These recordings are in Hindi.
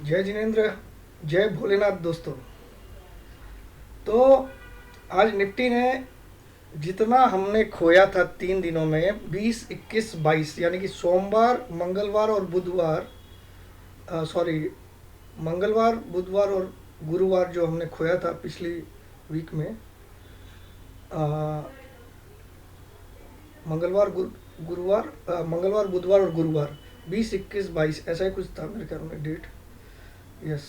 जय जिनेन्द्र, जय भोलेनाथ दोस्तों। तो आज निफ्टी ने जितना हमने खोया था 3 दिनों में 20, 21, 22 यानी कि सोमवार, मंगलवार और बुधवार, सॉरी, मंगलवार, बुधवार और गुरुवार जो हमने खोया था पिछली वीक में, आ, मंगलवार, बुधवार और गुरुवार, 20, 21, 22 ऐसा ही कुछ था मेरे ख्याल में डेट। यस,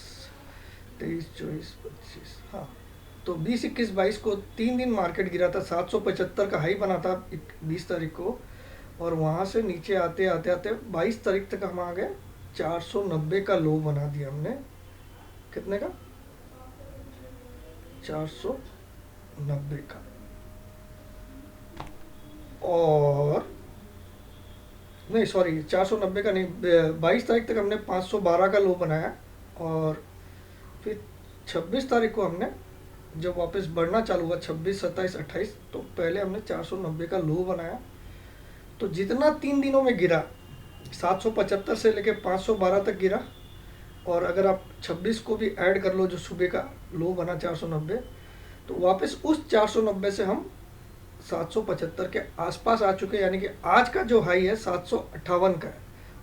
23, 24, 25, हाँ। तो 20, 21, 22 को 3 दिन मार्केट गिरा था। 775 का हाई बना था 20 तारीख को, और वहाँ से नीचे आते आते आते 22 तारीख तक हम आ गए। 490 का लो बना दिया हमने। कितने का? 490 का। और नहीं, सॉरी, 490 का नहीं, 22 तारीख तक हमने 512 का लो बनाया। और फिर 26 तारीख को हमने जब वापस बढ़ना चालू हुआ, 26, 27, 28, तो पहले हमने 490 का लो बनाया। तो जितना 3 दिनों में गिरा, 775 से लेके 512 तक गिरा। और अगर आप 26 को भी ऐड कर लो जो सुबह का लो बना 490, तो वापस उस 490 से हम 775 के आसपास आ चुके। यानी कि आज का जो हाई है 758 का है,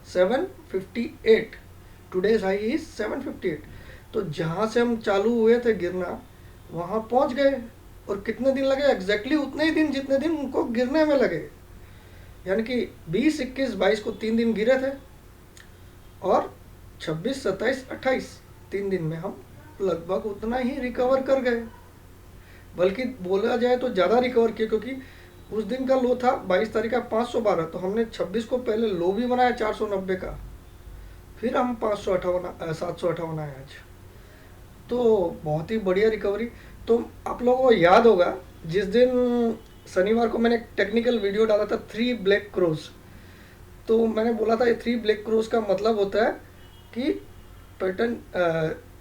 758। Today's high is 758। तो जहाँ से हम चालू हुए थे गिरना, वहाँ पहुँच गए। और कितने दिन लगे? एग्जैक्टली उतने ही दिन जितने दिन उनको गिरने में लगे। यानी कि 20, 21, 22 को 3 दिन गिरे थे, और 26, 27, 28 3 दिन में हम लगभग उतना ही रिकवर कर गए। बल्कि बोला जाए तो ज़्यादा रिकवर किया, क्योंकि उस दिन का लो था 22 तारीख का 512, तो हमने 26 को पहले लो भी बनाया 490 का, फिर हम 758 आए आज। तो बहुत ही बढ़िया रिकवरी। तो आप लोगों को याद होगा, जिस दिन शनिवार को मैंने एक टेक्निकल वीडियो डाला था 3 ब्लैक क्रोज, तो मैंने बोला था ये 3 ब्लैक क्रोज का मतलब होता है कि पैटर्न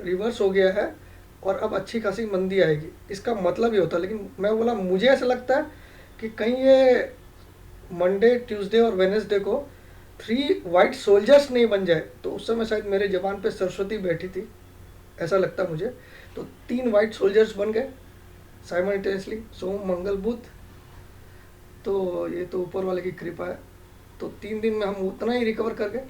रिवर्स हो गया है और अब अच्छी खासी मंदी आएगी, इसका मतलब ये होता है। लेकिन मैं बोला मुझे ऐसा लगता है कि कहीं ये मंडे, ट्यूसडे और वेनेसडे को 3 वाइट सोल्जर्स नहीं बन जाए। तो उस समय शायद मेरे जबान पे सरस्वती बैठी थी, ऐसा लगता मुझे। तो 3 वाइट सोल्जर्स बन गए साइमल्टेनियसली, सोम, मंगल, बुध। तो ये तो ऊपर वाले की कृपा है। तो 3 दिन में हम उतना ही रिकवर कर गए।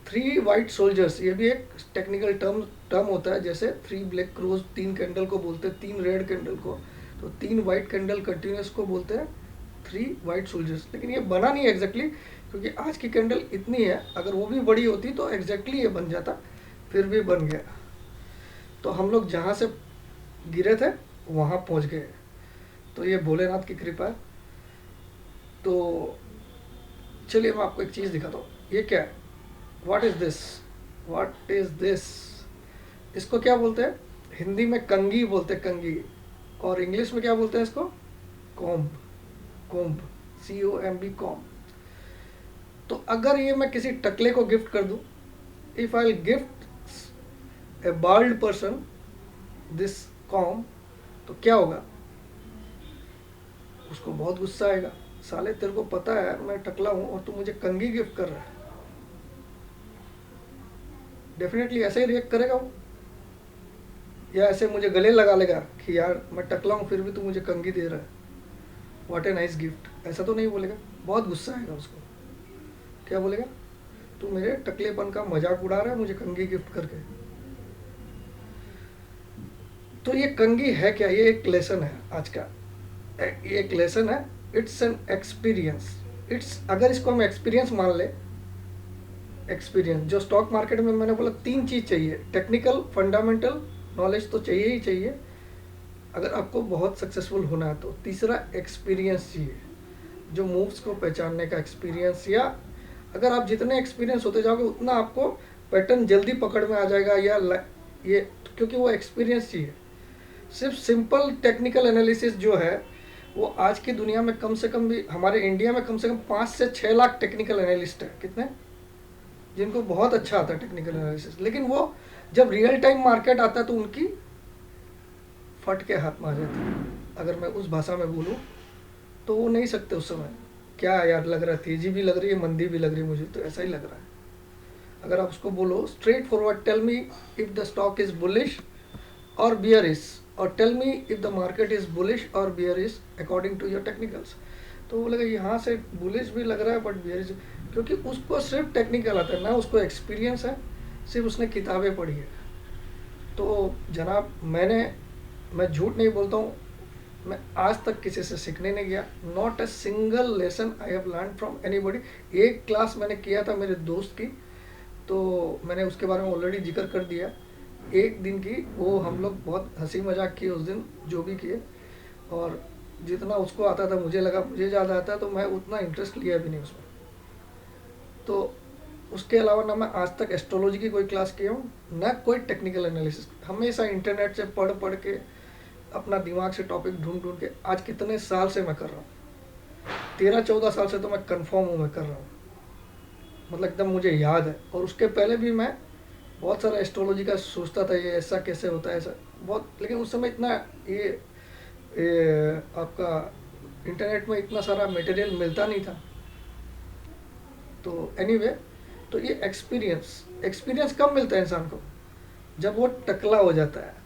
3 वाइट सोल्जर्स, ये भी एक टेक्निकल टर्म होता है। जैसे 3 ब्लैक क्रोज 3 कैंडल को बोलते हैं, 3 रेड कैंडल को, तो 3 वाइट कैंडल कंटिन्यूस को बोलते हैं 3 वाइट सोल्जर्स। लेकिन ये बना नहीं एग्जैक्टली, क्योंकि आज की कैंडल इतनी है, अगर वो भी बड़ी होती तो एग्जैक्टली ये बन जाता, फिर भी बन गया। तो हम लोग जहाँ से गिरे थे वहाँ पहुँच गए। तो ये भोलेनाथ की कृपा है। तो चलिए मैं आपको एक चीज़ दिखाता हूँ। ये क्या है? What is this? What is this? इसको क्या बोलते हैं? हिंदी में कंगी बोलते हैं, कंगी। और इंग्लिश में क्या बोलते हैं इसको? कॉम्ब। Comb, COMB, comb. तो अगर ये मैं किसी टकले को गिफ्ट कर दूं, if I gift A bald person this comb, तो क्या होगा? उसको बहुत गुस्सा आएगा। साले, तेरे को पता है मैं टकला हूं और तू मुझे कंगी गिफ्ट कर रहा है। डेफिनेटली ऐसे ही रिएक्ट करेगा वो, या ऐसे मुझे गले लगा लेगा कि यार मैं टकला हूँ फिर भी तू मुझे कंगी दे रहा है, व्हाट ए नाइस गिफ्ट। ऐसा तो नहीं बोलेगा, बहुत गुस्सा आएगा उसको। क्या बोलेगा? तू मेरे टकलेपन का मजाक उड़ा रहा है मुझे कंगी गिफ्ट करके। तो ये कंगी है क्या? ये एक लेसन है आज का। ये एक लेसन है। It's an experience. अगर इसको हम एक्सपीरियंस मान ले, एक्सपीरियंस जो स्टॉक मार्केट में मैंने बोला 3 चीज़ चाहिए, टेक्निकल, फंडामेंटल नॉलेज तो चाहिए ही चाहिए अगर आपको बहुत सक्सेसफुल होना है। तो तीसरा एक्सपीरियंस चाहिए, जो मूव्स को पहचानने का एक्सपीरियंस। या अगर आप जितने एक्सपीरियंस होते जाओगे उतना आपको पैटर्न जल्दी पकड़ में आ जाएगा, या ये, क्योंकि वो एक्सपीरियंस चाहिए। सिर्फ सिंपल टेक्निकल एनालिसिस जो है वो आज की दुनिया में कम से कम भी, हमारे इंडिया में कम से कम 5 से 6 लाख टेक्निकल एनालिस्ट है। कितने? जिनको बहुत अच्छा आता है टेक्निकल एनालिसिस। लेकिन वो जब रियल टाइम मार्केट आता है तो उनकी फट के हाथ में आ जाती है। अगर मैं उस भाषा में बोलूँ तो वो नहीं सकते उस समय। क्या यार लग रहा है, तेजी भी लग रही है, मंदी भी लग रही है, मुझे तो ऐसा ही लग रहा है। अगर आप उसको बोलो straight forward, tell me if the stock is bullish और बियरिश, और tell me if the market is bullish और bearish according to your technicals, तो वो लगा यहाँ से बुलिश भी लग रहा है बट बियरिश, क्योंकि उसको सिर्फ टेक्निकल आता है ना, उसको एक्सपीरियंस है, सिर्फ उसने किताबें पढ़ी है। तो जनाब मैं झूठ नहीं बोलता हूँ, मैं आज तक किसी से सीखने नहीं गया, not a single lesson I have learn from anybody. एक क्लास मैंने किया था मेरे दोस्त की, तो मैंने उसके बारे में ऑलरेडी जिक्र कर दिया, एक दिन की, वो हम लोग बहुत हंसी मजाक किए उस दिन जो भी किए, और जितना उसको आता था मुझे लगा मुझे ज़्यादा आता है, तो मैं उतना इंटरेस्ट लिया भी नहीं उसमें। तो उसके अलावा ना मैं आज तक एस्ट्रोलॉजी की कोई क्लास किया हूँ, ना कोई टेक्निकल एनालिसिस, हमेशा इंटरनेट से पढ़ पढ़ के अपना दिमाग से टॉपिक ढूंढ ढूंढ के, आज कितने साल से मैं कर रहा हूँ, 13-14 साल से तो मैं कंफर्म हूँ मैं कर रहा हूँ, मतलब एकदम मुझे याद है। और उसके पहले भी मैं बहुत सारा एस्ट्रोलॉजी का सोचता था, ये ऐसा कैसे होता है ऐसा बहुत, लेकिन उस समय इतना ये आपका इंटरनेट में इतना सारा मटेरियल मिलता नहीं था। तो एनीवे तो ये एक्सपीरियंस एक्सपीरियंस कब मिलता है इंसान को, जब वो टकला हो जाता है।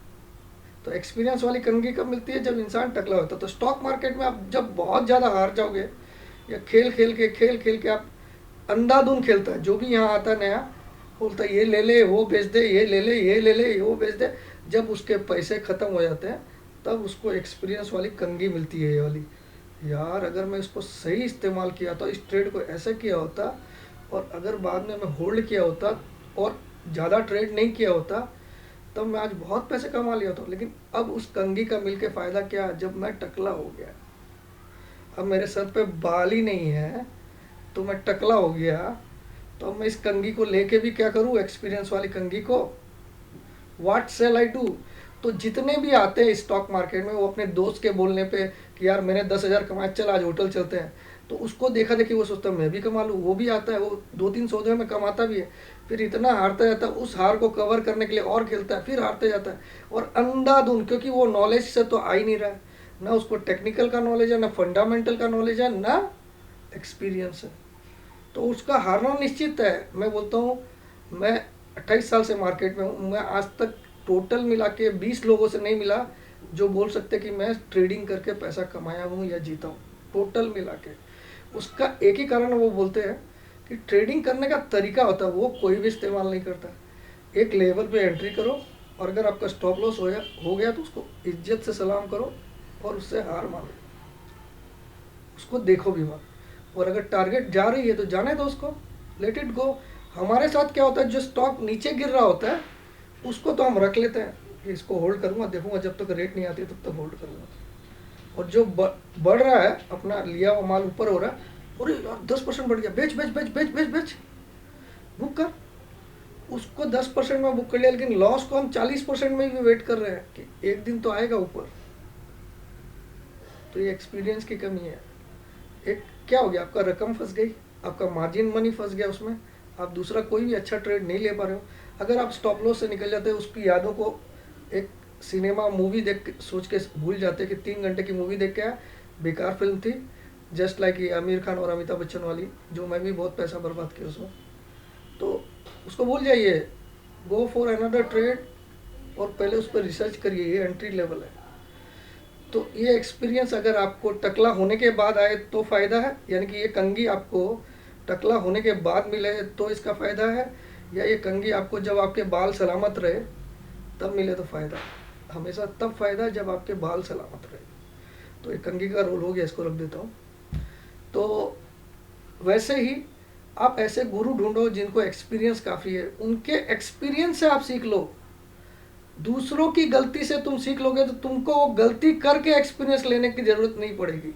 तो एक्सपीरियंस वाली कंघी कब मिलती है, जब इंसान टकला होता है। तो स्टॉक मार्केट में आप जब बहुत ज़्यादा हार जाओगे, या खेल खेल के आप, अंधाधुन खेलता है जो भी यहाँ आता है नया, बोलता है ये ले ले वो बेच दे, ये ले ले ये ले ले वो बेच दे, जब उसके पैसे ख़त्म हो जाते हैं तब उसको एक्सपीरियंस वाली कंघी मिलती है, ये वाली, यार अगर मैं इसको सही इस्तेमाल किया तो इस ट्रेड को ऐसे किया होता, और अगर बाद में मैं होल्ड किया होता और ज़्यादा ट्रेड नहीं किया होता, तब मैं आज बहुत पैसे कमा लिया होता। लेकिन अब उस कंघी का मिल के फ़ायदा क्या, जब मैं टकला हो गया, अब मेरे सर पे बाल ही नहीं है, तो मैं टकला हो गया, तो अब मैं इस कंघी को लेके भी क्या करूँ, एक्सपीरियंस वाली कंघी को, व्हाट सेल आई डू। तो जितने भी आते हैं स्टॉक मार्केट में, वो अपने दोस्त के बोलने पे कि यार मैंने 10,000 कमाए, चल आज होटल चलते हैं, तो उसको देखा देखी वो सोचता है मैं भी कमा लूँ, वो भी आता है, वो 2-3 सौदे में कमाता भी है, फिर इतना हारता जाता है, उस हार को कवर करने के लिए और खेलता है, फिर हारते जाता है, और अंधाधुन, क्योंकि वो नॉलेज से तो आ ही नहीं रहा है, ना उसको टेक्निकल का नॉलेज है, ना फंडामेंटल का नॉलेज है, ना एक्सपीरियंस है, तो उसका हारना निश्चित है। मैं बोलता हूँ, मैं 28 साल से मार्केट में हूँ, मैं आज तक टोटल मिला के 20 लोगों से नहीं मिला जो बोल सकते कि मैं ट्रेडिंग करके पैसा कमाया हूँ या जीता हूँ, टोटल मिला के। उसका एक ही कारण वो बोलते हैं कि ट्रेडिंग करने का तरीका होता है, वो कोई भी इस्तेमाल नहीं करता। एक लेवल पे एंट्री करो, और अगर आपका स्टॉप लॉस हो गया तो उसको इज्जत से सलाम करो और उससे हार मानो, उसको देखो भी मत, और अगर टारगेट जा रही है तो जाने दो उसको, लेट इट गो। हमारे साथ क्या होता है, जो स्टॉक नीचे गिर रहा होता है उसको तो हम रख लेते हैं कि इसको होल्ड करूँगा, देखूंगा जब तक रेट नहीं आती तब तक होल्ड करूँगा, और जो बढ़ रहा है, अपना लिया हुआ माल ऊपर हो रहा है, अरे यार 10% बढ़ गया, बेच बेच बेच बेच बेच बेच, बुक कर, उसको 10% में बुक कर लिया, लेकिन लॉस को हम 40% में भी वेट कर रहे हैं कि एक दिन तो आएगा ऊपर। तो ये एक्सपीरियंस की कमी है। एक क्या हो गया, आपका रकम फंस गई, आपका मार्जिन मनी फंस गया उसमें, आप दूसरा कोई भी अच्छा ट्रेड नहीं ले पा रहे हो। अगर आप स्टॉप लॉस से निकल जाते हैं, उसकी यादों को एक सिनेमा मूवी देख के सोच के भूल जाते कि 3 घंटे की मूवी देख के आया, बेकार फिल्म थी, जस्ट लाइक ये आमिर खान और अमिताभ बच्चन वाली, जो मैं भी बहुत पैसा बर्बाद किया उसमें, तो उसको भूल जाइए, गो फॉर अनदर ट्रेड, और पहले उस पर रिसर्च करिए, ये एंट्री लेवल है। तो ये एक्सपीरियंस अगर आपको टकला होने के बाद आए तो फ़ायदा है, यानी कि ये कंघी आपको टकला होने के बाद मिले तो इसका फ़ायदा है, या ये कंघी आपको जब आपके बाल सलामत रहे तब मिले तो फ़ायदा। हमेशा तब फ़ायदा है जब आपके बाल सलामत रहे। तो ये कंघी का रोल हो गया, इसको रख देता हूँ। तो वैसे ही आप ऐसे गुरु ढूंढो जिनको एक्सपीरियंस काफ़ी है, उनके एक्सपीरियंस से आप सीख लो। दूसरों की गलती से तुम सीख लोगे तो तुमको वो गलती करके एक्सपीरियंस लेने की ज़रूरत नहीं पड़ेगी।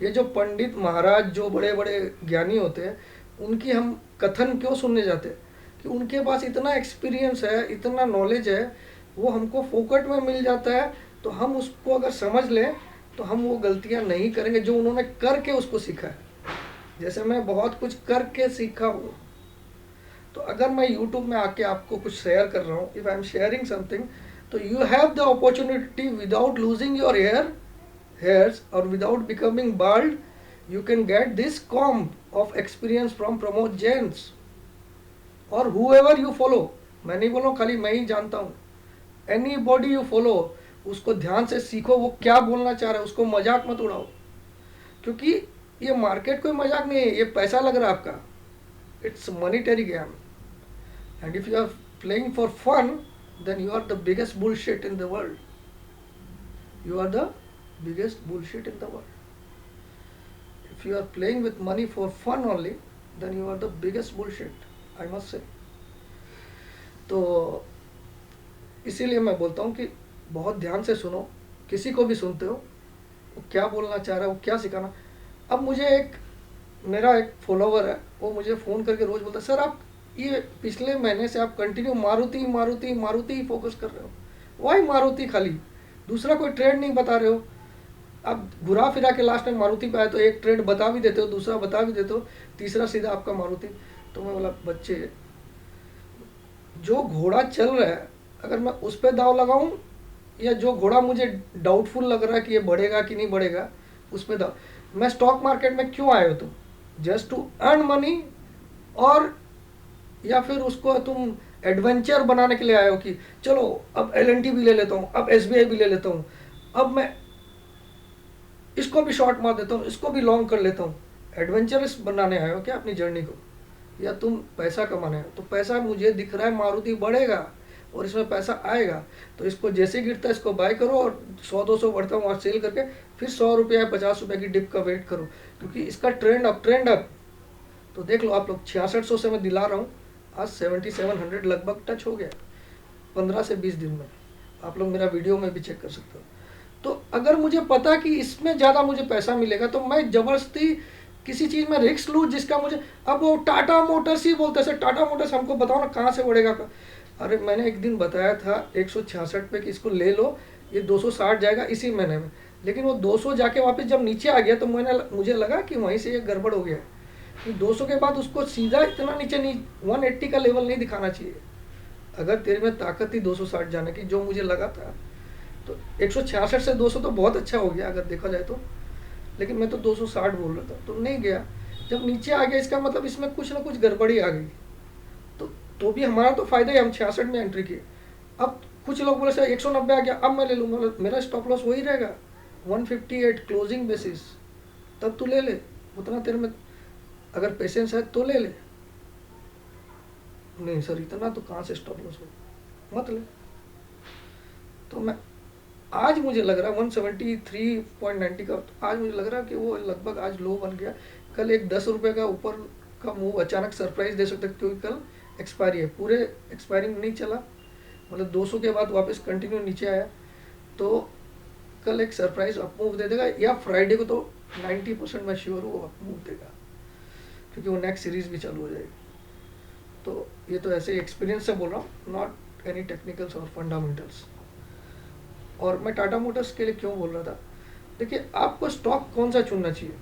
ये जो पंडित महाराज, जो बड़े बड़े ज्ञानी होते हैं, उनकी हम कथन क्यों सुनने जाते हैं, कि उनके पास इतना एक्सपीरियंस है, इतना नॉलेज है, वो हमको फोकट में मिल जाता है, तो हम उसको अगर समझ लें तो हम वो गलतियां नहीं करेंगे जो उन्होंने करके उसको सीखा है। जैसे मैं बहुत कुछ करके सीखा हूँ, तो अगर मैं यूट्यूब में आके आपको कुछ शेयर कर रहा हूँ, if I am sharing something, तो you have the opportunity without losing your hairs और without becoming bald, you can get this comb of experience from Pramod Jain's और whoever you follow, मैं नहीं बोल रहा हूँ खाली मैं ही जानता हूँ, एनी बॉडी यू फॉलो, उसको ध्यान से सीखो वो क्या बोलना चाह रहा है, उसको मजाक मत उड़ाओ, क्योंकि ये मार्केट कोई मजाक नहीं है, ये पैसा लग रहा है आपका, it's monetary game, and if you are playing for fun then you are the biggest bullshit in the world, you are the biggest bullshit in the world. If you are playing with money for fun only, then you are the biggest bullshit, I must say. तो इसीलिए मैं बोलता हूँ कि बहुत ध्यान से सुनो, किसी को भी सुनते हो वो क्या बोलना चाह रहा है, वो क्या सिखाना। अब मुझे मेरा एक फॉलोवर है, वो मुझे फ़ोन करके रोज़ बोलता है, सर आप ये पिछले महीने से आप कंटिन्यू मारुति मारुति मारुति ही फोकस कर रहे हो, वाई मारुति खाली, दूसरा कोई ट्रेंड नहीं बता रहे हो। अब घुरा फिरा के लास्ट में मारुति पे आए तो एक ट्रेंड बता भी देते हो, दूसरा बता भी देते हो, तीसरा सीधा आपका मारुति। तो मैं बोला बच्चे, जो घोड़ा चल रहा है अगर मैं उस पर दाव लगाऊं, या जो घोड़ा मुझे डाउटफुल लग रहा है कि ये बढ़ेगा कि नहीं बढ़ेगा उस पर दाव, मैं स्टॉक मार्केट में क्यों आए हो तुम, जस्ट टू अर्न मनी, और या फिर उसको तुम एडवेंचर बनाने के लिए आए हो कि चलो अब एल&टी भी ले लेता हूँ, अब एसबीआई भी ले लेता हूँ, अब मैं इसको भी शॉर्ट मार देता हूँ, इसको भी लॉन्ग कर लेता हूँ। एडवेंचरस बनाने आए हो क्या अपनी जर्नी को, या तुम पैसा कमाने आए हो? तो पैसा मुझे दिख रहा है मारुति बढ़ेगा और इसमें पैसा आएगा, तो इसको जैसे गिरता है इसको बाय करो और 100-200 बढ़ता हूँ और सेल करके फिर 100 रुपये या 50 रुपये की डिप का वेट करो, क्योंकि इसका ट्रेंड अप। तो देख लो आप लोग, 6600 से मैं दिला रहा हूँ, आज 7700 लगभग टच हो गया 15 से 20 दिन में, आप लोग मेरा वीडियो में भी चेक कर सकते हो। तो अगर मुझे पता कि इसमें ज़्यादा मुझे पैसा मिलेगा तो मैं ज़बरदस्ती किसी चीज़ में रिस्क लूँ जिसका मुझे, अब वो टाटा मोटर्स ही बोलते हैं सर टाटा मोटर्स हमको बताओ ना कहाँ से बढ़ेगा। अरे मैंने एक दिन बताया था 166 पे कि इसको ले लो, ये 260 जाएगा इसी महीने में, लेकिन वो 200 जाके वापस जब नीचे आ गया तो मुझे लगा कि वहीं से ये गड़बड़ हो गया, 200 के बाद उसको सीधा इतना नीचे नहीं, 180 का लेवल नहीं दिखाना चाहिए। अगर तेरे में ताकत थी 260 जाने की, जो मुझे लगा था, तो 166 से 200 तो बहुत अच्छा हो गया अगर देखा जाए तो, लेकिन मैं तो 260 बोल रहा था तो नहीं गया। जब नीचे आ गया इसका मतलब इसमें कुछ ना कुछ गड़बड़ी आ गई, तो भी हमारा तो फायदा ही, हम 66 में एंट्री किए। अब कुछ लोग बोले सर 190 आ गया अब मैं ले लूँगा, मेरा स्टॉप लॉस वही रहेगा 158 क्लोजिंग बेसिस, तब तू ले ले, उतना तेरे में अगर पेशेंस है तो ले ले। नहीं सर इतना तो कहाँ से स्टॉप लॉस हो, मत ले। तो मैं आज मुझे लग रहा है 173.90 का, तो आज मुझे लग रहा है कि वो लगभग आज लो बन गया। कल एक 10 रुपये का ऊपर का मूव अचानक सरप्राइज दे सकता है, क्योंकि कल एक्सपायरी है, पूरे एक्सपायरिंग नहीं चला, मतलब 200 के बाद वापस कंटिन्यू नीचे आया, तो कल एक सरप्राइज अप मूव दे देगा, या फ्राइडे को तो 90% मैं श्योर हूँ अप मूव देगा, क्योंकि वो नेक्स्ट सीरीज भी चालू हो जाएगी। तो ये तो ऐसे एक्सपीरियंस से बोल रहा हूँ, नॉट एनी टेक्निकल्स और फंडामेंटल्स। और मैं टाटा मोटर्स के लिए क्यों बोल रहा था, देखिए आपको स्टॉक कौन सा चुनना चाहिए,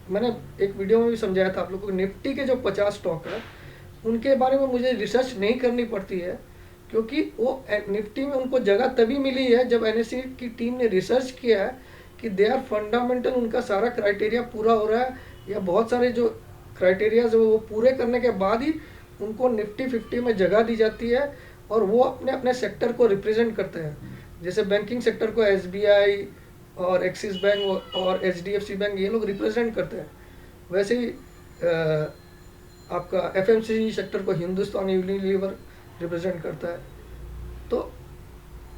मैंने एक वीडियो में भी समझाया था आप लोगों को। निफ्टी के जो 50 स्टॉक है उनके बारे में मुझे रिसर्च नहीं करनी पड़ती है, क्योंकि वो निफ्टी में उनको जगह तभी मिली है जब एनएससी की टीम ने रिसर्च किया है कि दे आर फंडामेंटल, उनका सारा क्राइटेरिया पूरा हो रहा है, या बहुत सारे जो क्राइटेरियाज वो पूरे करने के बाद ही उनको निफ्टी 50 में जगह दी जाती है, और वो अपने अपने सेक्टर को रिप्रेजेंट करते हैं। जैसे बैंकिंग सेक्टर को एसबीआई और एक्सिस बैंक और एचडीएफसी बैंक ये लोग रिप्रेजेंट करते हैं, वैसे ही आपका एफएमसीजी सेक्टर को हिंदुस्तान यूनिलीवर रिप्रेजेंट करता है। तो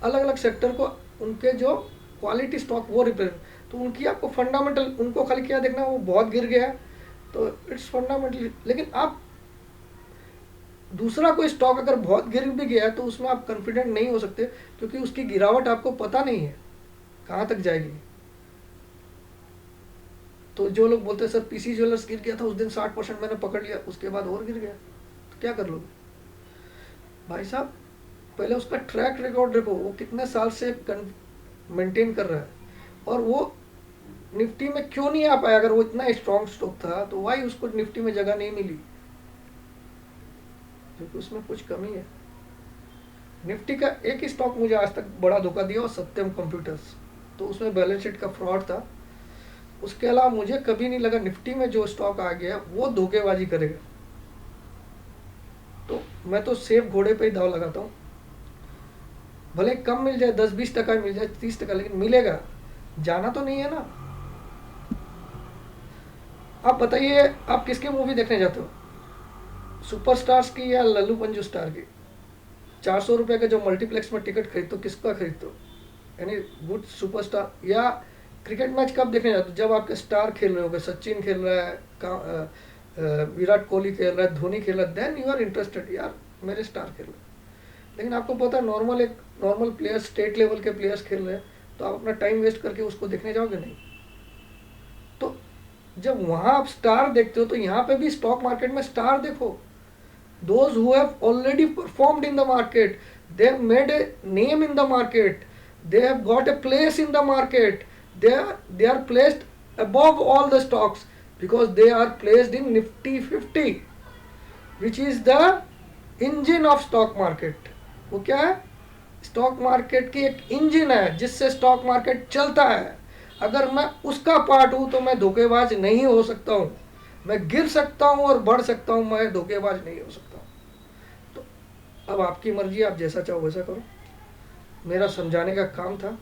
अलग अलग सेक्टर को उनके जो क्वालिटी स्टॉक वो रिप्रेजेंट, तो उनकी आपको फंडामेंटल, उनको खाली क्या देखना वो बहुत गिर गया है तो इट्स फंडामेंटली। लेकिन आप दूसरा कोई स्टॉक अगर बहुत गिर भी गया है तो उसमें आप कॉन्फिडेंट नहीं हो सकते, क्योंकि उसकी गिरावट आपको पता नहीं है कहाँ तक जाएगी। तो जो लोग बोलते हैं सर पीसी ज्वेलर्स गिर गया था उस दिन 60% मैंने पकड़ लिया, उसके बाद और गिर गया, तो क्या कर लोगे भाई साहब? पहले उसका ट्रैक रिकॉर्ड देखो, वो कितने साल से मेंटेन कर रहा है, और वो निफ्टी में क्यों नहीं आ पाया? अगर वो इतना स्ट्रॉन्ग स्टॉक था तो वाई उसको निफ्टी में जगह नहीं मिली? क्योंकि उसमें कुछ कमी है। निफ्टी का एक ही स्टॉक मुझे आज तक बड़ा धोखा दिया, और सत्यम कंप्यूटर्स, तो उसमें बैलेंस शीट का फ्रॉड था। उसके अलावा मुझे कभी नहीं लगा निफ्टी में जो स्टॉक आ गया वो धोखेबाजी करेगा। तो मैं तो सेफ घोड़े पे ही दाव लगाता हूँ। भले कम मिल जाए, 10-20% मिल जाए, 30%, लेकिन मिलेगा। जाना तो नहीं है ना। आप बताइए, आप किसकी मूवी देखने जाते हो? सुपरस्टार्स की या लल्लू पंजू स्टार की? 400 रुपये का जो मल्टीप्लेक्स में टिकट खरीदते हो, किसका खरीदते हो? यानी गुड सुपरस्टार। या क्रिकेट मैच कब देखने जाते हो? जब आपके स्टार खेल रहे होंगे, सचिन खेल रहा है, विराट कोहली खेल रहा है, धोनी खेल रहा है, देन यू आर इंटरेस्टेड, यार मेरे स्टार खेल रहे हैं। लेकिन आपको पता है, नॉर्मल प्लेयर्स, स्टेट लेवल के प्लेयर्स खेल रहे हैं, तो आप अपना टाइम वेस्ट करके उसको देखने जाओगे नहीं। तो जब वहाँ आप स्टार देखते हो, तो यहाँ पे भी स्टॉक मार्केट में स्टार देखो। Those who have already performed in the market, they have made a name in the market, they have got a place in the market, they are placed above all the stocks, because they are placed in Nifty 50, which is the engine of stock market. वो क्या है? स्टॉक मार्केट की एक इंजन है जिससे स्टॉक मार्केट चलता है। अगर मैं उसका पार्ट हूं तो मैं धोखेबाज नहीं हो सकता हूं। मैं गिर सकता हूं और बढ़ सकता हूं, मैं धोखेबाज नहीं हो सकता हूं। तो अब आपकी मर्जी, आप जैसा चाहो वैसा करो। मेरा समझाने का काम था,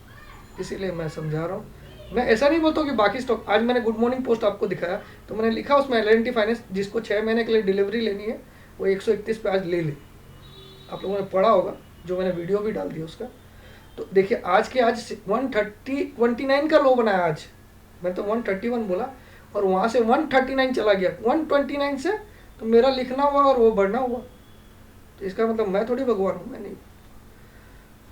इसीलिए मैं समझा रहा हूँ। मैं ऐसा नहीं बोलता हूँ कि बाकी स्टॉक, आज मैंने गुड मॉर्निंग पोस्ट आपको दिखाया, तो मैंने लिखा उसमें L&T फाइनेंस जिसको 6 महीने के लिए डिलीवरी लेनी है, वो 131 पे आज ले ली। आप लोगों ने पढ़ा होगा, जो मैंने वीडियो भी डाल दिया उसका। तो देखिए, आज 129 का लो बनाया आज। मैं तो 131 बोला, और वहाँ से 139 चला गया, 129 से। तो मेरा लिखना हुआ और वो बढ़ना हुआ। तो इसका मतलब मैं थोड़ी भगवान हूँ, मैं नहीं।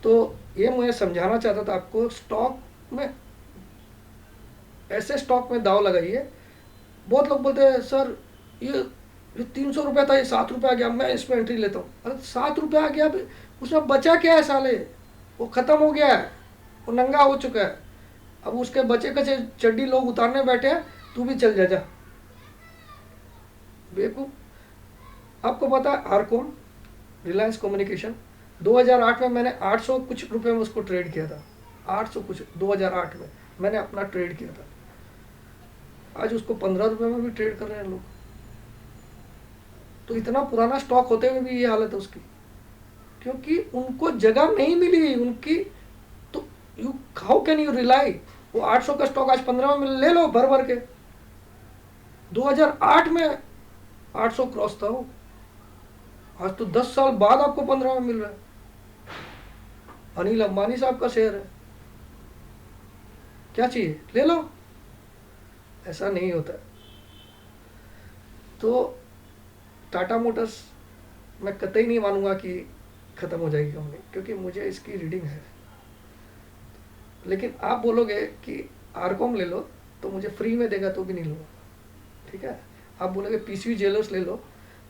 तो ये मुझे समझाना चाहता था आपको। स्टॉक में, ऐसे स्टॉक में दाव लगाइए। बहुत लोग बोलते हैं सर ये 300 रुपया था, ये 7 रुपये आ गया, मैं इसमें एंट्री लेता हूँ। अरे 7 रुपये आ गया, उसमें बचा क्या है साले? वो ख़त्म हो गया है, वो नंगा हो चुका है। अब उसके बचे कचे चड्डी लोग उतारने बैठे हैं, तू भी चल जा बेवकूफ़। आपको पता है आरकॉम, रिलायंस कम्युनिकेशन, 2008 में मैंने 800 कुछ रुपये में उसको ट्रेड किया था। 800 कुछ 2008 में मैंने अपना ट्रेड किया था। आज उसको 15 रुपये में भी ट्रेड कर रहे हैं लोग। तो इतना पुराना स्टॉक होते हुए भी ये हालत है उसकी, क्योंकि उनको जगह नहीं मिली उनकी। तो you how can you rely? वो 800 का स्टॉक आज 15 में ले लो भर भर के। 2008 में 800 क्रॉस था वो। आज तो 10 साल बाद आपको 15 में मिल रहा है। अनिल अंबानी साहब का शेयर है, क्या चाहिए ले लो। ऐसा नहीं होता है। तो टाटा मोटर्स मैं कतई नहीं मानूंगा कि ख़त्म हो जाएगी कंपनी, क्योंकि मुझे इसकी रीडिंग है। लेकिन आप बोलोगे कि आरकॉम ले लो, तो मुझे फ्री में देगा तो भी नहीं लूँगा, ठीक है। आप बोलोगे पीसीबी ज्वेलर्स ले लो,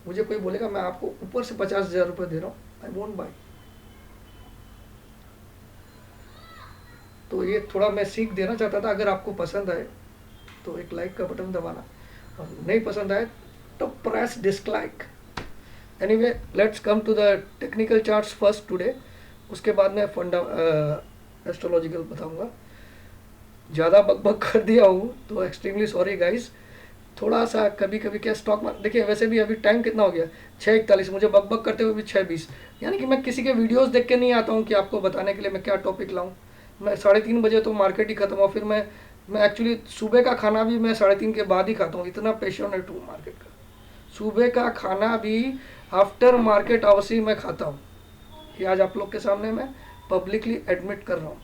मुझे कोई बोलेगा मैं आपको ऊपर से 50,000 रुपये दे रहा हूँ, आई वोंट बाय। तो ये थोड़ा मैं सीख देना चाहता था। अगर आपको पसंद आए तो एक लाइक का बटन दबाना, और नहीं पसंद आए तो press dislike. Anyway, let's come to the technical charts first today, उसके बाद मैं एस्ट्रोलॉजिकल बताऊंगा। ज़्यादा बकबक कर दिया हूँ तो एक्सट्रीमली सॉरी गाइस। थोड़ा सा कभी कभी क्या स्टॉक मार्केट, देखिए वैसे भी अभी टाइम कितना हो गया, 6:41, मुझे बकबक करते हुए भी 6:20। यानी कि मैं किसी के वीडियोस देख के नहीं आता हूँ कि आपको बताने के लिए मैं क्या टॉपिक लाऊं। मैं 3:30 बजे तो मार्केट ही खत्म हो, फिर मैं एक्चुअली सुबह का खाना भी मैं 3:30 के बाद ही खाता हूँ, इतना पैशनेट हूँ मार्केट का। सुबह का खाना भी आफ्टर मार्केट आवर्स ही मैं खाता हूँ। ये आज आप लोग के सामने मैं पब्लिकली एडमिट कर रहा हूँ।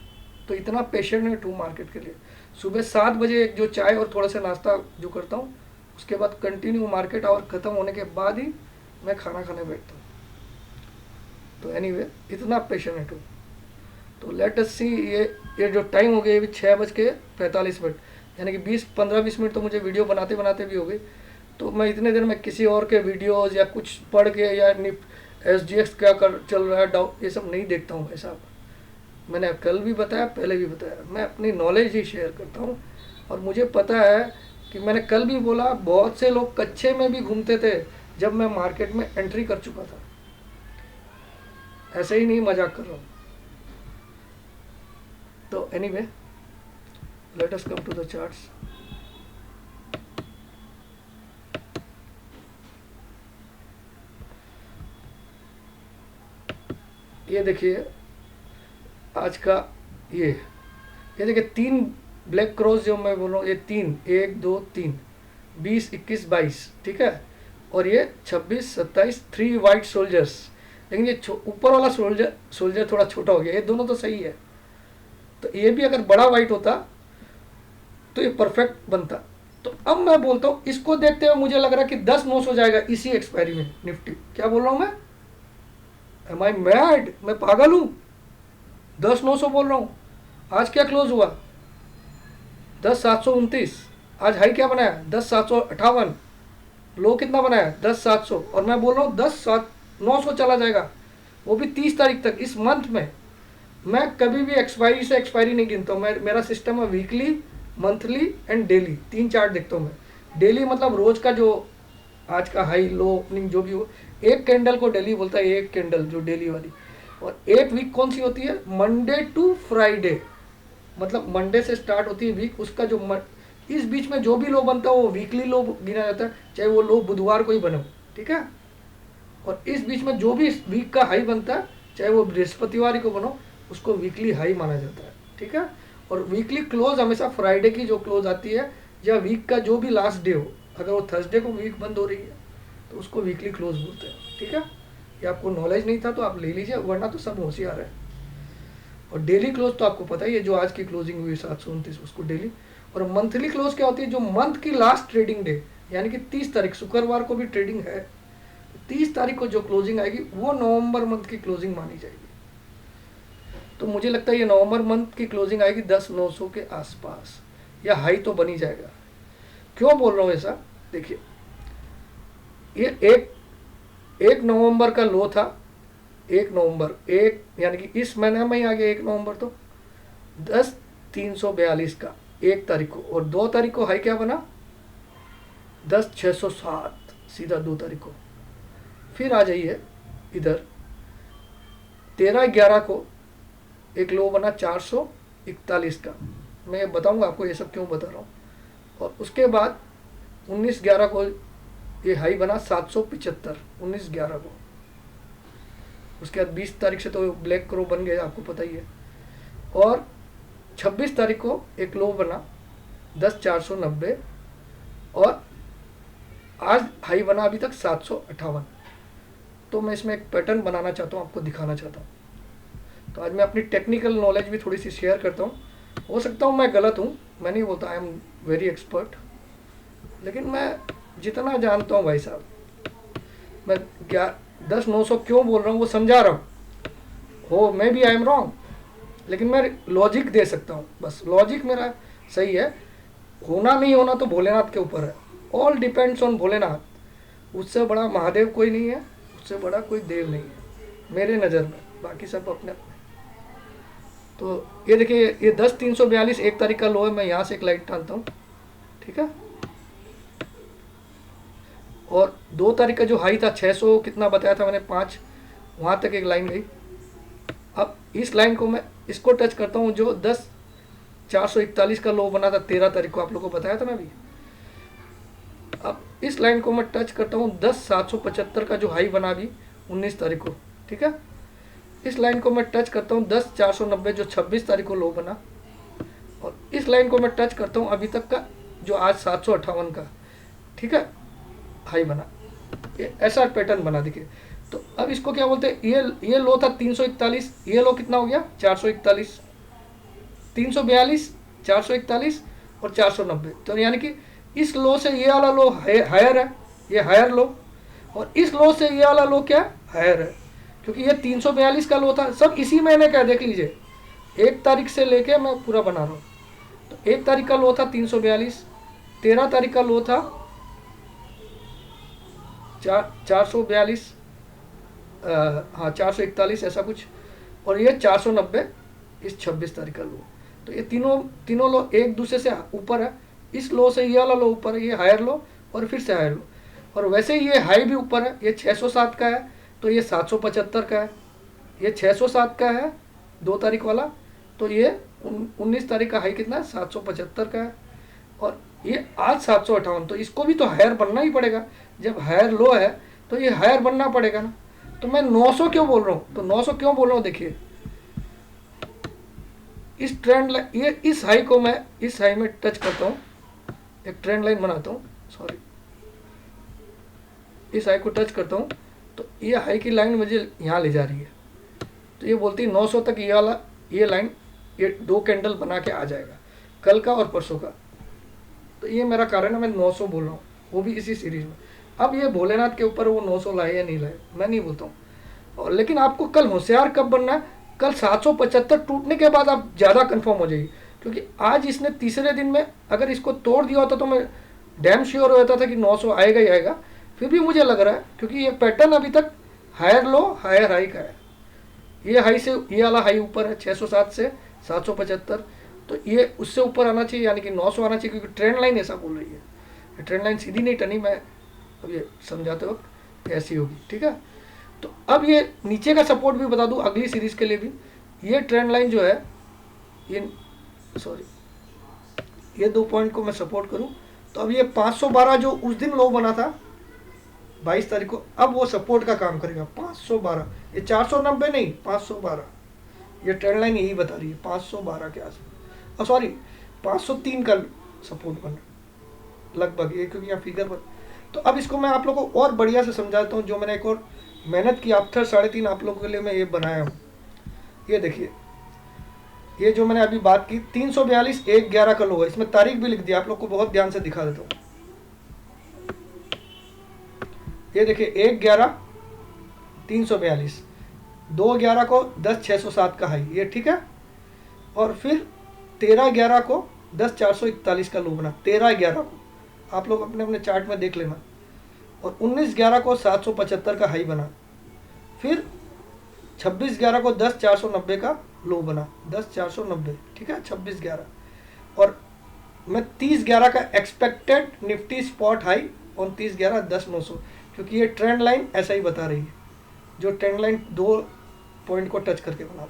तो इतना पैशनेट हूँ मार्केट के लिए। सुबह 7 बजे एक जो चाय और थोड़ा सा नाश्ता जो करता हूँ, उसके बाद कंटिन्यू मार्केट आवर ख़त्म होने के बाद ही मैं खाना खाने बैठता हूँ। तो एनीवे, इतना पैशनेट हूँ। तो लेट अस सी, ये जो टाइम हो गया अभी 6:45, यानी कि 15-20 मिनट तो मुझे वीडियो बनाते बनाते भी हो गई। तो मैं इतने देर में किसी और के वीडियोज़ या कुछ पढ़ के, या SGX क्या कर चल रहा है, डाउट, ये सब नहीं देखता हूँ भाई साहब। मैंने कल भी बताया, पहले भी बताया, मैं अपनी नॉलेज ही शेयर करता हूँ। और मुझे पता है कि मैंने कल भी बोला, बहुत से लोग कच्चे में भी घूमते थे जब मैं मार्केट में एंट्री कर चुका था। ऐसे ही नहीं मजाक कर रहा हूँ। तो anyway, let us come to the charts. ये देखिए आज का ये देखिए 3 ब्लैक क्रॉस जो मैं बोल रहा हूँ, ये 3, 1 2 3, 20 21 22, ठीक है। और ये 26 27 3 वाइट सोल्जर्स। लेकिन ये ऊपर वाला सोल्जर थोड़ा छोटा हो गया, ये दोनों तो सही है। तो ये भी अगर बड़ा वाइट होता तो ये परफेक्ट बनता। तो अब मैं बोलता हूँ, इसको देखते हुए मुझे लग रहा है कि 10-9 हो जाएगा इसी एक्सपायरी में निफ्टी। क्या बोल रहा हूँ मैं? एम आई मैड? मैं पागल हूँ? 10-9 बोल रहा हूँ। आज क्या क्लोज हुआ? 10,729। आज हाई क्या बनाया? 10,758। लो कितना बनाया? 10,700। और मैं बोल रहा हूँ 10,900 चला जाएगा, वो भी 30 तारीख तक इस मंथ में। मैं कभी भी एक्सपायरी से एक्सपायरी नहीं गिनता हूँ। मेरा सिस्टम है weekly, monthly and daily. 3 chart देखता हूँ मैं। डेली मतलब रोज का जो आज का हाई लो ओपनिंग जो भी हो, एक कैंडल को डेली बोलता है, एक कैंडल जो डेली वाली। और एक वीक कौन सी होती है? मंडे टू फ्राइडे, मतलब मंडे से स्टार्ट होती है वीक। उसका जो इस बीच में जो भी लो बनता है वो वीकली लो गिना जाता है, चाहे वो लो बुधवार को ही बने, ठीक है। और इस बीच में जो भी वीक का हाई बनता है, चाहे वो बृहस्पतिवार को बनो, उसको वीकली हाई माना जाता है, ठीक है। और वीकली क्लोज हमेशा फ्राइडे की जो क्लोज आती है, या वीक का जो भी लास्ट डे हो, अगर वो थर्सडे को वीक बंद हो रही है तो उसको वीकली क्लोज बोलते हैं, ठीक है। ये आपको नॉलेज नहीं था तो आप ले लीजिए, वरना तो सब होशियार है। और डेली क्लोज तो आपको पता ही है, जो आज की क्लोजिंग हुई 729, उसको डेली। और मंथली क्लोज क्या होती है? जो मंथ की लास्ट ट्रेडिंग डे, यानी कि 30 तारीख, शुक्रवार को भी ट्रेडिंग है, 30 तारीख को जो क्लोजिंग आएगी वो नवंबर मंथ की क्लोजिंग मानी जाएगी। तो मुझे लगता है ये नवंबर मंथ की क्लोजिंग आएगी 10,900 के आसपास, या हाई तो बनी जाएगा। क्यों बोल रहा हूँ ऐसा? देखिए, ये एक नवंबर का लो था, 1 नवंबर, एक यानी कि इस महीने में ही आ गया 1 नवंबर, तो 10,342 का 1 तारीख को। और 2 तारीख को हाई क्या बना? 10,607, सीधा 2 तारीख को। फिर आ जाइए इधर, 13/11 को एक लो बना 441 का। मैं बताऊंगा आपको ये सब क्यों बता रहा हूँ। और उसके बाद 19/11 को ये हाई बना 775, 19/11 को। उसके बाद 20 तारीख से तो ब्लैक क्रो बन गया, आपको पता ही है। और 26 तारीख को एक लो बना 10,490, और आज हाई बना अभी तक 758। तो मैं इसमें एक पैटर्न बनाना चाहता हूँ, आपको दिखाना चाहता हूँ। तो आज मैं अपनी टेक्निकल नॉलेज भी थोड़ी सी शेयर करता हूँ। हो सकता हूँ मैं गलत हूँ, मैं नहीं बोलता आई एम वेरी एक्सपर्ट, लेकिन मैं जितना जानता हूँ भाई साहब, मैं 10,900 क्यों बोल रहा हूँ वो समझा रहा हूँ। हो may be I am wrong, लेकिन मैं लॉजिक दे सकता हूँ, बस लॉजिक मेरा सही है। होना नहीं होना तो भोलेनाथ के ऊपर है। All depends on Bholenath. उससे बड़ा महादेव कोई नहीं है, उससे बड़ा कोई देव नहीं है मेरे नज़र में, बाकी सब अपने अपने। तो ये देखिए, ये 10,342 1 तारीख का लो है। मैं यहाँ से एक लाइट डालता हूँ, ठीक है। और 2 तारीख का जो हाई था 600 कितना बताया था मैंने, 5, वहाँ तक एक लाइन गई। अब इस लाइन को मैं इसको टच करता हूँ, जो 10,441 का लो बना था 13 तारीख को, आप लोगों को बताया था मैं भी। अब इस लाइन को मैं टच करता हूँ 10,775 का जो हाई बना अभी 19 तारीख को, ठीक है। इस लाइन को मैं टच करता हूँ 10,490 जो 26 तारीख को लो बना, और इस लाइन को मैं टच करता हूँ अभी तक का जो आज 758 का, ठीक है, हाई बना। ये ऐसा पैटर्न बना, देखिए। तो अब इसको क्या बोलते हैं? ये लो था 341, ये लो कितना हो गया? 441, 342, 441 और 490। तो यानी कि इस लो से ये वाला लो हायर है, ये हायर लो, और इस लो से ये वाला लो क्या हायर है, क्योंकि ये 342 का लो था। सब इसी महीने का, देख लीजिए 1 तारीख से लेके मैं पूरा बना रहा हूँ। तो 1 तारीख का लो था 342, 13 तारीख का लो था 442, हाँ 441 ऐसा कुछ, और ये 490 इस 26 तारीख का लो। तो ये तीनों लो एक दूसरे से ऊपर है। इस लो से ये वाला लो ऊपर है, ये हायर लो और फिर से हायर लो। और वैसे ही ये हाई भी ऊपर है, ये 607 का है, तो ये 775 का है, ये 607 का है 2 तारीख वाला, तो ये 19 तारीख का हाई कितना है? 775 का है, और ये आज 758। तो इसको भी तो हायर बनना ही पड़ेगा। जब हायर लो है तो ये हायर बनना पड़ेगा ना। तो मैं 900 क्यों बोल रहा हूँ, तो 900 क्यों बोल रहा हूँ, देखिए इस ट्रेंड लाइन, ये इस हाई को मैं इस हाई में टच करता हूँ, एक ट्रेंड लाइन बनाता हूँ, सॉरी, इस हाई को टच करता हूँ, तो ये हाई की लाइन मुझे यहाँ ले जा रही है, तो ये बोलती है 900 तक ये वाला, ये लाइन, ये 2 कैंडल बना के आ जाएगा कल का और परसों का। तो ये मेरा कारण है, मैं 900 बोल रहा हूँ, वो भी इसी सीरीज में। अब ये भोलेनाथ के ऊपर वो 900 लाए या नहीं लाए, मैं नहीं बोलता हूँ। और लेकिन आपको कल होशियार कब बनना है, कल 775 टूटने के बाद आप ज़्यादा कंफर्म हो जाइए, क्योंकि आज इसने तीसरे दिन में अगर इसको तोड़ दिया होता तो मैं डैम श्योर हो जाता था कि 900 आएगा ही आएगा। फिर भी मुझे लग रहा है, क्योंकि ये पैटर्न अभी तक हायर लो हायर हाई का है, ये हाई से ये वाला हाई ऊपर है 607 से 775, तो ये उससे ऊपर आना चाहिए, यानी कि 900 आना चाहिए, क्योंकि ट्रेंड लाइन ऐसा बोल रही है। ट्रेंड लाइन सीधी नहीं टनी, मैं अब ये समझाते वक्त ऐसी होगी, ठीक है। तो अब ये नीचे का सपोर्ट भी बता दूं अगली सीरीज के लिए भी, ये ट्रेंड लाइन जो है, ये सॉरी, ये 2 पॉइंट को मैं सपोर्ट करूं, तो अब ये 512 जो उस दिन लो बना था 22 तारीख को, अब वो सपोर्ट का काम करेगा 512, ये 490 नहीं 512, ये ट्रेंड लाइन यही बता रही है 512 के आसपास, सॉरी 503 का सपोर्ट बना लगभग ये, क्योंकि यहाँ फिगर पर। तो अब इसको मैं आप लोगों को और बढ़िया से समझाता हूँ, जो मैंने एक और मेहनत की आफ्टर 3.5 आप लोगों के लिए मैं ये बनाया हूँ। ये देखिए, ये जो मैंने अभी बात की 342 1/11 का लो है, इसमें तारीख भी लिख दिया, आप लोग को बहुत ध्यान से दिखा देता हूँ। ये देखिए 1/11 342, 2/11 को 10,607 का हाई, ये ठीक है। और फिर 13/11 को 10,441 का लो बना, 13/11 को आप लोग अपने अपने चार्ट में देख लेना। और 19/11 को 775 का हाई बना, फिर 26/11 को 10,490 का लो बना, 10,490, ठीक है 26/11। और मैं 30/11 का एक्सपेक्टेड निफ्टी स्पॉट हाई 29/11 10,900, क्योंकि ये ट्रेंड लाइन ऐसा ही बता रही है, जो ट्रेंड लाइन 2 पॉइंट को टच करके बना।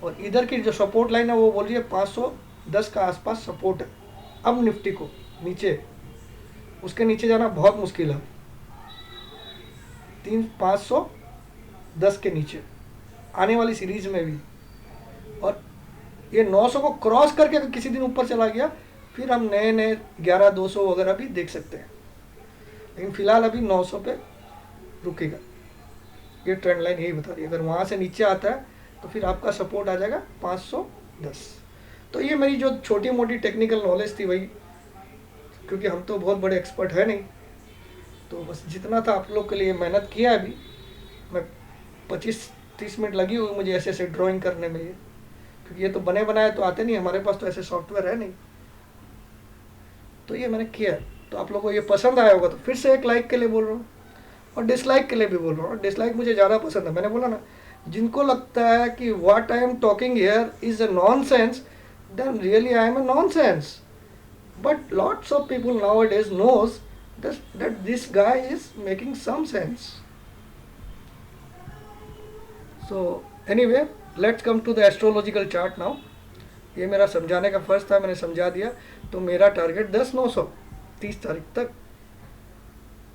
और इधर की जो सपोर्ट लाइन है वो बोल रही है 510 का आसपास सपोर्ट है। अब निफ्टी को नीचे, उसके नीचे जाना बहुत मुश्किल है, 510 के नीचे आने वाली सीरीज में भी। और ये 900 को क्रॉस करके अगर किसी दिन ऊपर चला गया, फिर हम नए नए 11,200 वगैरह भी देख सकते हैं, लेकिन फिलहाल अभी 900 पे रुकेगा। ये ट्रेंड लाइन यही बता रही है, अगर वहाँ से नीचे आता है तो फिर आपका सपोर्ट आ जाएगा 510। तो ये मेरी जो छोटी मोटी टेक्निकल नॉलेज थी वही, क्योंकि हम तो बहुत बड़े एक्सपर्ट है नहीं, तो बस जितना था आप लोग के लिए मेहनत किया अभी। मैं 25-30 मिनट लगी हुई मुझे ऐसे ऐसे ड्राइंग करने में, ये क्योंकि ये तो बने बनाए तो आते नहीं, हमारे पास तो ऐसे सॉफ्टवेयर है नहीं, तो ये मैंने किया। तो आप लोगों को ये पसंद आया होगा, तो फिर से एक लाइक के लिए बोल रहा हूँ, और डिसलाइक के लिए भी बोल रहा हूँ। डिसलाइक मुझे ज़्यादा पसंद है, मैंने बोला ना, जिनको लगता है कि what I am talking here is a nonsense, then really I am a nonsense. But lots of people nowadays knows that this guy is making some sense. So anyway, let's come to the astrological chart now. ये मेरा समझाने का फर्ज था, मैंने समझा दिया। तो मेरा टारगेट 10,900 30 तारीख तक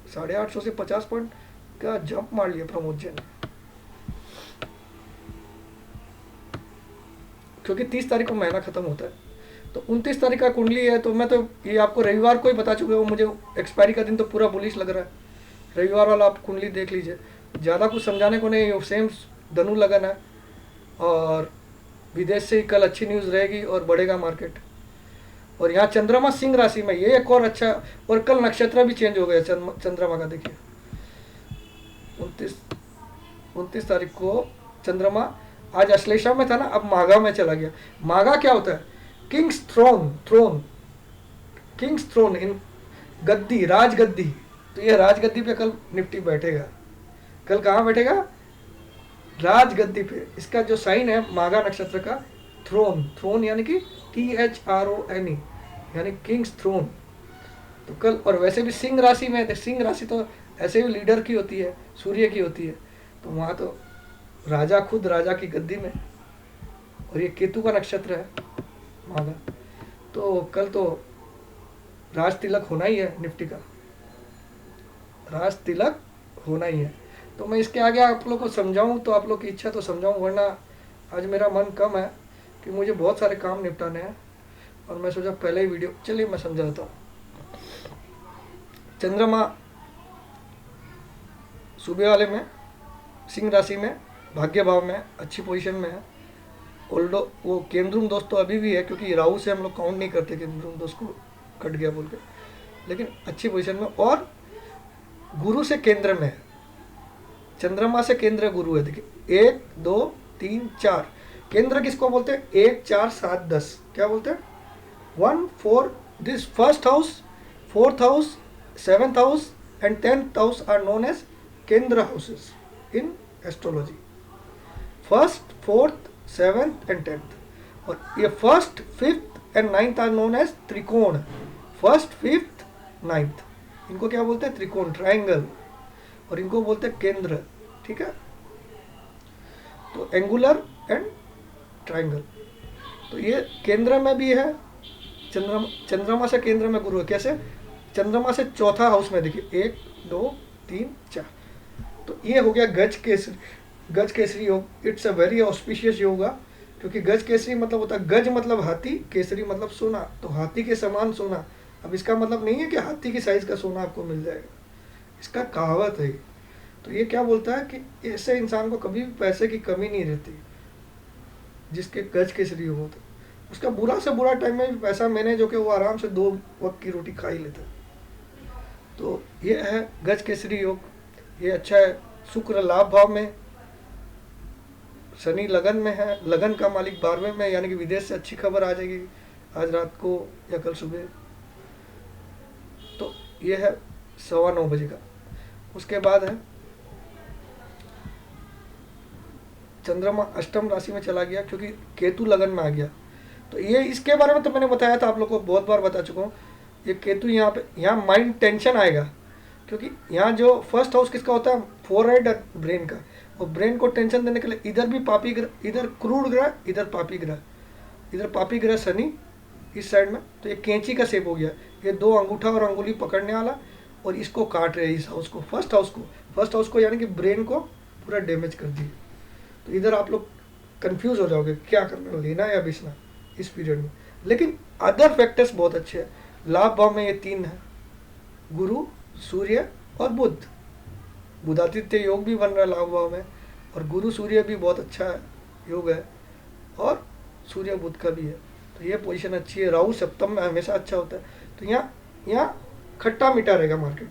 850 से 50 पॉइंट का जंप मार लिया प्रमोद जी ने, क्योंकि 30 तारीख को महीना खत्म होता है। तो 29 तारीख का कुंडली है, तो मैं तो ये आपको रविवार को ही बता चुका हूँ, मुझे एक्सपायरी का दिन तो पूरा बुलिश लग रहा है। रविवार वाला आप कुंडली देख लीजिए, ज़्यादा कुछ समझाने को नहीं, सेम धनु लगन है, और विदेश से ही कल अच्छी न्यूज़ रहेगी और बढ़ेगा मार्केट। और यहाँ चंद्रमा सिंह राशि में, ये एक और अच्छा, और कल नक्षत्र भी चेंज हो गया चंद्रमा का, देखिए 29 तारीख को चंद्रमा आज अश्लेषा में था ना, अब माघा में चला गया। माघा क्या होता है? Kings throne, Kings thrown in गद्दी, राजगद्दी। तो ये राजगद्दी पे कल निफ्टी बैठेगा। कल कहाँ बैठेगा? राजगद्दी पे। इसका जो साइन है माघा नक्षत्र का, थ्रोन यानी कि THRONE, यानी किंग्स थ्रोन। तो कल, और वैसे भी सिंह राशि में, सिंह राशि तो ऐसे भी लीडर की होती है, सूर्य की होती है, तो वहाँ तो राजा खुद राजा की गद्दी में, और ये केतु का नक्षत्र है माघा। तो कल तो राज तिलक होना ही है, निफ्टी का राज तिलक होना ही है। तो मैं इसके आगे आप लोग को समझाऊं तो आप लोग की इच्छा तो समझाऊं, वरना आज मेरा मन कम है कि मुझे बहुत सारे काम निपटाने हैं, और मैं सोचा पहले ही वीडियो, चलिए मैं समझाता हूँ। चंद्रमा सुबह वाले में, सिंह राशि में, भाग्य भाव में, अच्छी पोजीशन में है। ओल्डो वो केंद्रुम दोस्त तो अभी भी है, क्योंकि राहु से हम लोग काउंट नहीं करते केंद्रुम दोस्त को, कट गया बोल के, लेकिन अच्छी पोजीशन में, और गुरु से केंद्र में है। चंद्रमा से केंद्र गुरु है, देखिए 1 2 3 4। केंद्र किसको बोलते हैं? 1 4 7 10 क्या बोलते हैं? 1 4, this first house, fourth house, seventh house and 10th house are known as केंद्र houses in astrology. First, fourth, seventh and 10th। और ये first, fifth and 9th are known as त्रिकोण। फर्स्ट, फिफ्थ, 9th इनको क्या बोलते हैं? त्रिकोण, ट्रायंगल, और इनको बोलते हैं केंद्र। ठीक है, तो एंगुलर एंड ट्रायंगल। तो ये केंद्र में भी है, चंद्रमा से केंद्र में गुरु है। कैसे? चंद्रमा से चौथा हाउस में, देखिए 1 2 3 4। तो ये हो गया गज केसरी, गज केसरी योग। इट्स अ वेरी ऑस्पिशियस योग, क्योंकि गज केसरी मतलब होता है, गज मतलब हाथी, केसरी मतलब सोना, तो हाथी के समान सोना। अब इसका मतलब नहीं है कि हाथी की साइज का सोना आपको मिल जाएगा, इसका कहावत है। तो ये क्या बोलता है कि ऐसे इंसान को कभी भी पैसे की कमी नहीं रहती, जिसके गज केसरी योग होता है। उसका बुरा से बुरा टाइम में भी पैसा मैनेज होकर वो आराम से 2 वक्त की रोटी खा ही लेता है। तो ये है गज केसरी योग, ये अच्छा है। शुक्र लाभ भाव में, शनि लगन में है, लगन का मालिक 12वें में, यानी कि विदेश से अच्छी खबर आ जाएगी आज रात को या कल सुबह। तो ये है 9:15 बजे का। उसके बाद है चंद्रमा अष्टम राशि में चला गया, क्योंकि केतु लगन में आ गया। तो ये इसके बारे में तो मैंने बताया था, आप लोग को बहुत बार बता चुका हूँ। ये केतु यहाँ पे, यहाँ माइंड टेंशन आएगा, क्योंकि यहाँ जो फर्स्ट हाउस किसका होता है? फोरहेड, ब्रेन का। और ब्रेन को टेंशन देने के लिए इधर भी पापी ग्रह, इधर क्रूर ग्रह, इधर पापी ग्रह, इधर पापी ग्रह शनि इस साइड में। तो ये कैंची का शेप हो गया, ये 2 अंगूठा और अंगुली पकड़ने वाला, और इसको काट रहे हैं, इस हाउस को, फर्स्ट हाउस को यानी कि ब्रेन को पूरा डैमेज कर दिए। तो इधर आप लोग कंफ्यूज हो जाओगे क्या करना, लेना या बेचना इस पीरियड में। लेकिन अदर फैक्टर्स बहुत अच्छे हैं। लाभ भाव में ये 3 है, गुरु, सूर्य और बुध। बुधादित्य योग भी बन रहा है लाभ भाव में, और गुरु सूर्य भी बहुत अच्छा योग है, और सूर्य बुध का भी है। तो ये पोजीशन अच्छी है। राहु सप्तम में हमेशा अच्छा होता है। तो यहाँ खट्टा मीठा रहेगा मार्केट,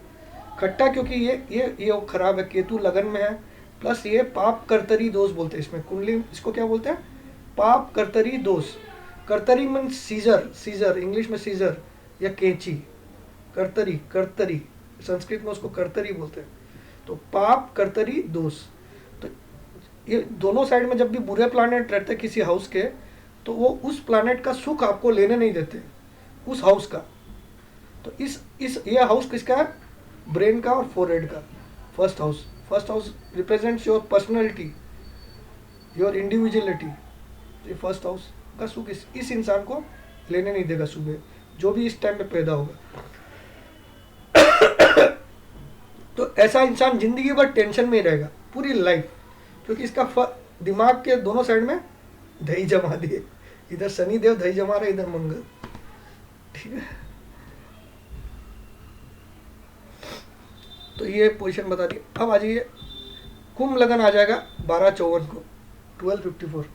खट्टा, क्योंकि ये योग खराब है, केतु लगन में है, प्लस ये पाप कर्तरी दोष बोलते हैं इसमें, कुंडली इसको क्या बोलते हैं? पाप कर्तरी दोष। कर्तरी मीन सीजर, इंग्लिश में सीजर या कैंची। कर्तरी संस्कृत में उसको कर्तरी बोलते हैं। तो पाप कर्तरी दोष। तो ये दोनों साइड में जब भी बुरे प्लैनेट रहते किसी हाउस के, तो वो उस प्लैनेट का सुख आपको लेने नहीं देते, उस हाउस का। तो ये हाउस किसका है? ब्रेन का और फोरहेड का। First house represents your personality, your individuality. ये फर्स्ट हाउस का सुख इस इंसान को लेने नहीं देगा सुबह, जो भी इस टाइम पे पैदा होगा। तो ऐसा इंसान जिंदगी भर टेंशन में ही रहेगा पूरी लाइफ, क्योंकि इसका दिमाग के दोनों साइड में दही जमा दिए, इधर शनि देव दही जमा रहे, इधर मंगल। ठीक है, तो ये पोजीशन बता दी। अब आ जाइए, कुंभ लगन आ जाएगा 12/54 को, 12:54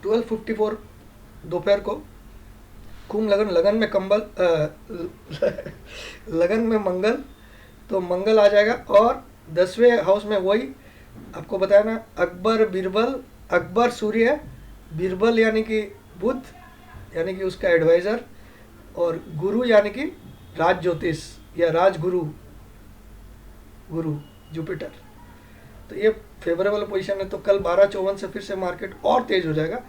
12:54 दोपहर को कुंभ लगन। लगन में लगन में मंगल, तो मंगल आ जाएगा। और 10वें हाउस में वही आपको बताया ना, अकबर बीरबल, अकबर सूर्य, बीरबल यानी कि बुध, यानी कि उसका एडवाइज़र, और गुरु यानी कि राज ज्योतिष या राजगुरु, गुरु जुपिटर। तो ये फेवरेबल पोजीशन है। तो कल 12/54 से फिर से मार्केट और तेज हो जाएगा।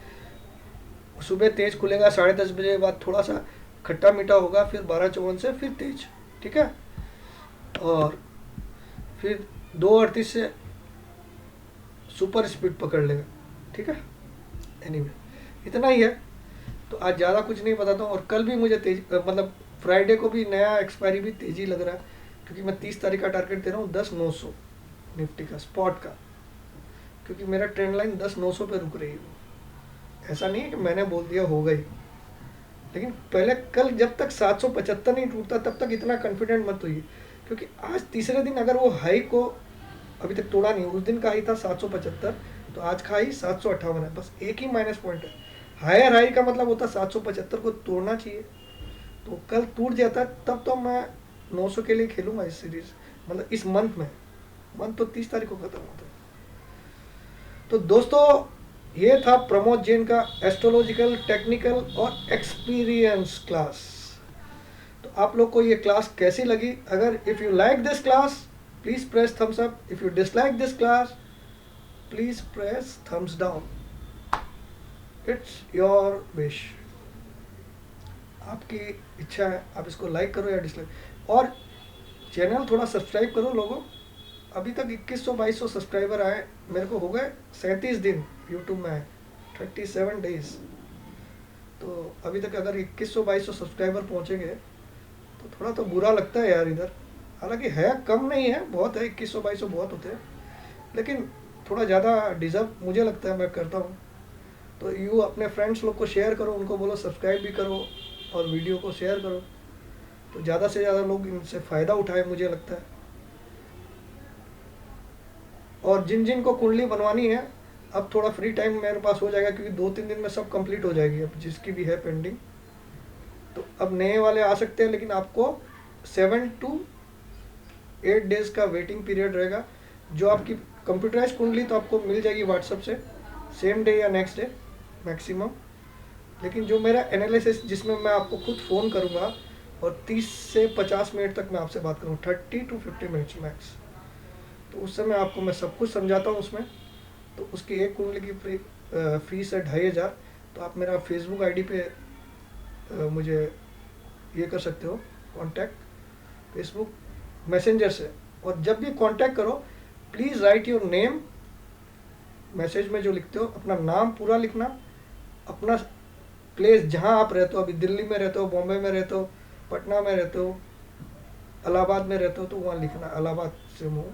सुबह तेज खुलेगा 10:30 बजे के बाद, थोड़ा सा खट्टा मीठा होगा, फिर 12/54 से फिर तेज। ठीक है, और फिर 2:38 से सुपर स्पीड पकड़ लेगा। ठीक है, एनीवे इतना ही है। तो आज ज़्यादा कुछ नहीं बताता हूँ। और कल भी मुझे तेज मतलब फ्राइडे को भी नया एक्सपायरी भी तेज़ी लग रहा है, क्योंकि मैं 30 तारीख का टारगेट दे रहा हूँ 10,900 निफ्टी का स्पॉट का, क्योंकि मेरा ट्रेंड लाइन 10,900 पे रुक रही है। ऐसा नहीं है कि मैंने बोल दिया हो गई, लेकिन पहले कल जब तक 775 नहीं टूटता तब तक इतना कॉन्फिडेंट मत होइए, क्योंकि आज तीसरे दिन अगर वो हाई को अभी तक तोड़ा नहीं, उस दिन का हाई था 775, तो आज का हाई 758 है, बस एक ही माइनस पॉइंट है। हायर हाई का मतलब होता 775 को तोड़ना चाहिए, तो कल टूट जाता तब तो मैं 900 के लिए खेलूंगा इस सीरीज, मतलब इस मंथ में। मंथ तो 30 तारीख को खत्म होता है। तो दोस्तों, ये था प्रमोद जैन का एस्ट्रोलॉजिकल, टेक्निकल और एक्सपीरियंस क्लास। तो आप लोग को ये क्लास कैसी लगी? अगर if you like this class please press thumbs up, if you dislike this class please press thumbs down. It's your wish, आपकी इच्छा है, आप इसको लाइक करो या डिसलाइक। और चैनल थोड़ा सब्सक्राइब करो लोगों। अभी तक 2100-2200 सब्सक्राइबर आए, मेरे को हो गए 37 दिन यूट्यूब में आए, 37 डेज। तो अभी तक अगर 2100-2200 सब्सक्राइबर पहुँचेंगे तो थोड़ा तो बुरा लगता है यार इधर। हालांकि है, कम नहीं है, बहुत है, 2100-2200 बहुत होते हैं, लेकिन थोड़ा ज़्यादा डिज़र्व मुझे लगता है मैं करता हूँ। तो यू अपने फ्रेंड्स लोग को शेयर करो, उनको बोलो सब्सक्राइब भी करो और वीडियो को शेयर करो, तो ज़्यादा से ज़्यादा लोग इनसे फ़ायदा उठाए, मुझे लगता है। और जिन जिन को कुंडली बनवानी है, अब थोड़ा फ्री टाइम मेरे पास हो जाएगा, क्योंकि 2-3 दिन में सब कंप्लीट हो जाएगी अब जिसकी भी है पेंडिंग। तो अब नए वाले आ सकते हैं, लेकिन आपको 7 to 8 डेज़ का वेटिंग पीरियड रहेगा। जो आपकी कंप्यूटराइज कुंडली तो आपको मिल जाएगी व्हाट्सएप से सेम डे या नेक्स्ट डे मैक्सिमम, लेकिन जो मेरा एनालिसिस जिसमें मैं आपको खुद फ़ोन करूँगा और 30 से 50 मिनट तक मैं आपसे बात करूँ, 30 to 50 मिनट्स मैक्स, तो उस समय आपको मैं सब कुछ समझाता हूँ उसमें। तो उसकी एक कुंडली की फीस है 2500। तो आप मेरा फेसबुक आईडी पे मुझे ये कर सकते हो कांटेक्ट फेसबुक मैसेंजर से। और जब भी कांटेक्ट करो please write your name, message में जो लिखते हो अपना नाम पूरा लिखना, अपना प्लेस जहाँ आप रहते हो, अभी दिल्ली में रहते हो, बॉम्बे में रहते हो, पटना में रहते हो, इलाहाबाद में रहते हो, तो वहाँ लिखना इलाहाबाद से हूँ,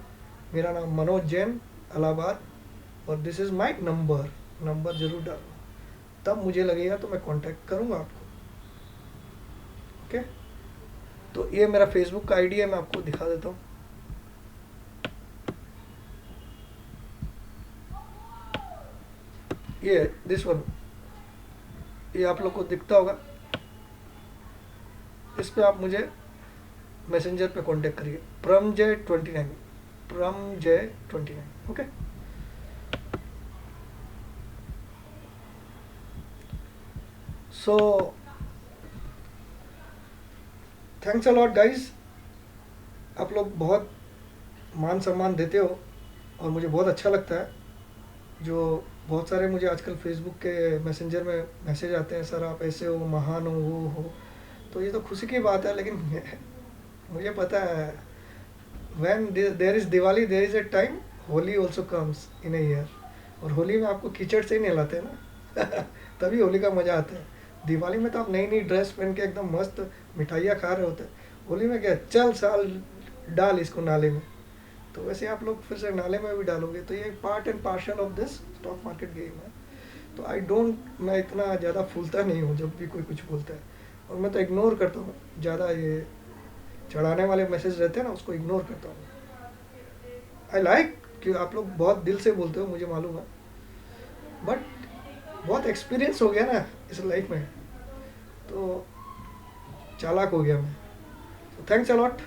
मेरा नाम मनोज जैन, इलाहाबाद, और दिस इज़ माई नंबर ज़रूर डालना, तब मुझे लगेगा तो मैं कांटेक्ट करूँगा आपको। ओके, तो ये मेरा फेसबुक का आईडी है, मैं आपको दिखा देता हूँ। ये दिस वन, ये आप लोग को दिखता होगा, इस पे आप मुझे मैसेंजर पे कांटेक्ट करिए, प्रमजय29, प्रमजय29। Okay, so thanks a lot guys, आप लोग बहुत मान सम्मान देते हो और मुझे बहुत अच्छा लगता है। जो बहुत सारे मुझे आजकल फेसबुक के मैसेंजर में मैसेज आते हैं, सर आप ऐसे हो, महान हो, वो हो, तो ये तो खुशी की बात है। लेकिन मुझे पता है when there is Diwali there is a time, Holi also comes in a year. और होली में आपको कीचड़ से ही नहलाते हैं ना तभी होली का मज़ा आता है। दिवाली में तो आप नई नई ड्रेस पहन के एकदम मस्त मिठाइयाँ खा रहे होते हैं, होली में क्या, चल साल डाल इसको नाले में। तो वैसे आप लोग फिर से नाले में भी डालोगे, तो ये part and partial of this stock market game है। तो मैं इतना ज़्यादा फूलता नहीं हूँ जब भी कोई कुछ बोलता है, और मैं तो इग्नोर करता हूँ ज़्यादा, ये चढ़ाने वाले मैसेज रहते हैं ना, उसको इग्नोर करता हूँ। आई लाइक कि आप लोग बहुत दिल से बोलते हो, मुझे मालूम है, बट बहुत एक्सपीरियंस हो गया ना इस लाइफ में, तो चालाक हो गया मैं। तो थैंक्स अ लॉट।